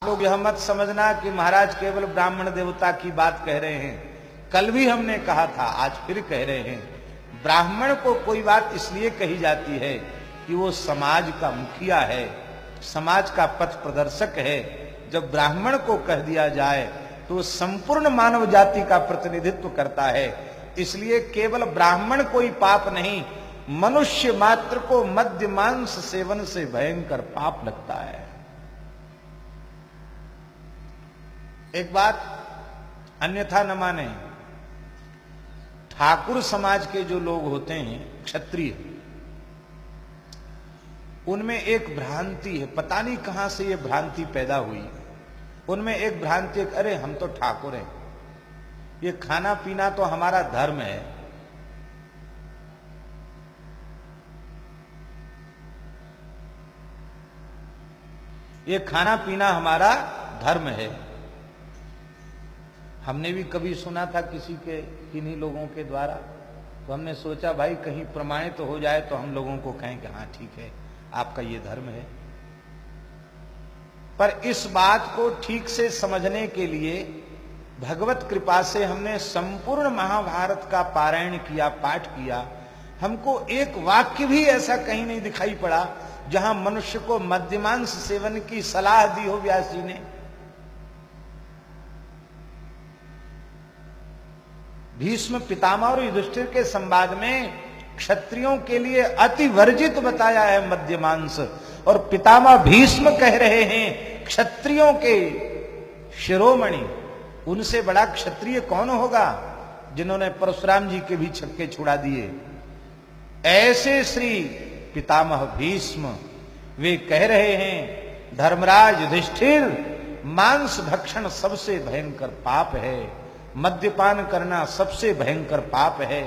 लोग यह मत समझना कि महाराज केवल ब्राह्मण देवता की बात कह रहे हैं। कल भी हमने कहा था, आज फिर कह रहे हैं, ब्राह्मण को कोई बात इसलिए कही जाती है कि वो समाज का मुखिया है, समाज का पथ प्रदर्शक है। जब ब्राह्मण को कह दिया जाए तो संपूर्ण मानव जाति का प्रतिनिधित्व करता है। इसलिए केवल ब्राह्मण कोई पाप नहीं, मनुष्य मात्र को मद्य मांस सेवन से भयंकर पाप लगता है। एक बात अन्यथा न माने, ठाकुर समाज के जो लोग होते हैं, क्षत्रिय, उनमें एक भ्रांति है, पता नहीं कहां से ये भ्रांति पैदा हुई। उनमें एक भ्रांति है, अरे हम तो ठाकुर हैं, ये खाना पीना तो हमारा धर्म है। ये खाना पीना हमारा धर्म है। हमने भी कभी सुना था किसी के, किन्हीं लोगों के द्वारा, तो हमने सोचा भाई कहीं प्रमाणित हो जाए तो हम लोगों को कहें कि हाँ ठीक है, आपका ये धर्म है। पर इस बात को ठीक से समझने के लिए भगवत कृपा से हमने संपूर्ण महाभारत का पारायण किया, पाठ किया। हमको एक वाक्य भी ऐसा कहीं नहीं दिखाई पड़ा जहां मनुष्य को मद्यमांस सेवन की सलाह दी हो व्यास जी ने। भीष्म पितामह और युधिष्ठिर के संवाद में क्षत्रियों के लिए अति वर्जित बताया है मद्यमांस, और पितामह भीष्म कह रहे हैं क्षत्रियों के शिरोमणि, उनसे बड़ा क्षत्रिय कौन होगा, जिन्होंने परशुराम जी के भी छक्के छुड़ा दिए। ऐसे श्री पितामह भीष्म वे कह रहे हैं, धर्मराज युधिष्ठिर, मांस भक्षण सबसे भयंकर पाप है, मद्यपान करना सबसे भयंकर पाप है।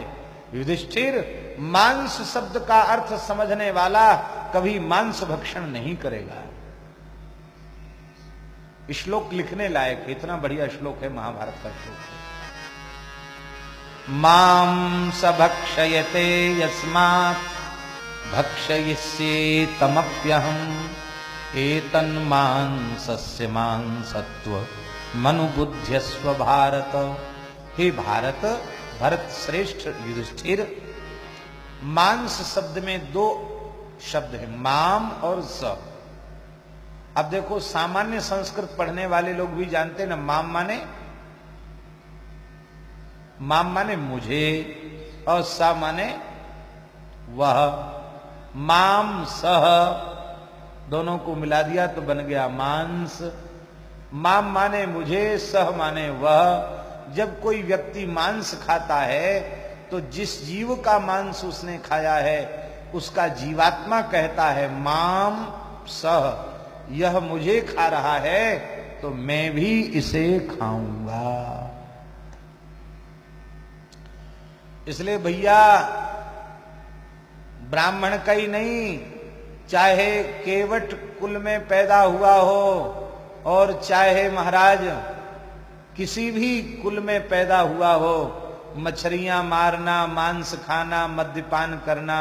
युधिष्ठिर, मांस शब्द का अर्थ समझने वाला कभी मांस भक्षण नहीं करेगा। श्लोक लिखने लायक, इतना बढ़िया श्लोक है, महाभारत का श्लोक है। मांस भक्षयते यस्मात् भक्षयिष्ये तमप्यहम् एतन्मांसस्य मांसत्व मनुबुद्ध्यस्व भारत। हे भारत, भरत श्रेष्ठ युधिष्ठिर, मांस शब्द में दो शब्द है, माम और स। अब देखो, सामान्य संस्कृत पढ़ने वाले लोग भी जानते हैं ना, माम माने मुझे, और स माने वह। माम सह दोनों को मिला दिया तो बन गया मांस। माम माने मुझे, सह माने वह। जब कोई व्यक्ति मांस खाता है तो जिस जीव का मांस उसने खाया है उसका जीवात्मा कहता है माम सह, यह मुझे खा रहा है तो मैं भी इसे खाऊंगा। इसलिए भैया, ब्राह्मण का ही नहीं, चाहे केवट कुल में पैदा हुआ हो और चाहे महाराज किसी भी कुल में पैदा हुआ हो, मछलियां मारना, मांस खाना, मद्यपान करना